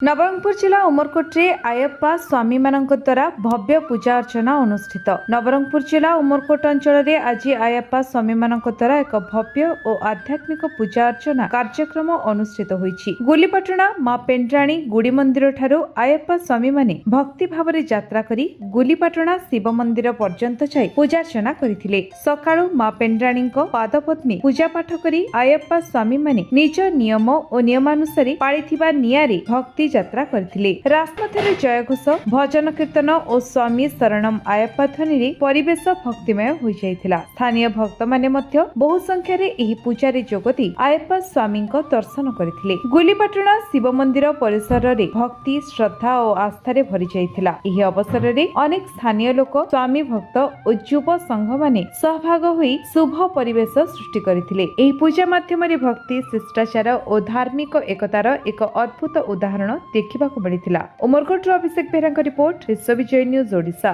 नवरंगपुर जिला उमरकोटे आयप्पा स्वामी मानक द्वारा भव्य पूजा अर्चना अनुष्ठित। नवरंगपुर जिला उमरकोट अंचल में आज आयप्पा स्वामी मानक द्वारा एक भव्य और आध्यात्मिक पूजा अर्चना कार्यक्रम अनुष्ठित होईछि। गुलीपाटणा मां पेंड्राणी गुड़ी मंदिर ठारू आयप्पा स्वामी माने भक्ति भाव में यात्रा करी गुलीपाटणा शिव मंदिर पर्यंत जाई पूजा अर्चना करथिले। सकाळु मां पेंड्राणी पादपद्मी पूजा पाठ करी आयप्पा स्वामी माने निज नियम और नियमानुसार पाळिथिबा नियारे भक्ति यात्रा करथिले। राजपथरे जयघोष भजन कीर्तन और स्वामी शरणम आयप्पा ध्वनि परिवेश भक्तिमय हो जाइथिला। स्थानीय भक्त माने मध्य बहु संख्यार एही पूजारे जोगदी आयप्पा स्वामी दर्शन करथिले। गुलीपाटणा शिव मंदिर परिसर रे भक्ति श्रद्धा और आस्था भरी जाइथिला। एही अवसर रे अनेक स्थानीय लोक स्वामी भक्त और युव संघ माने सहभाग होई शुभ परिवेश सृष्टि करथिले। एही पूजा माध्यम रे भक्ति शिष्टाचार और धार्मिक एकतार एक अद्भुत उदाहरण देखा मिलता। उमरकोट अभिषेक बेहरा रिपोर्ट विश्व विजय न्यूज ओडिशा।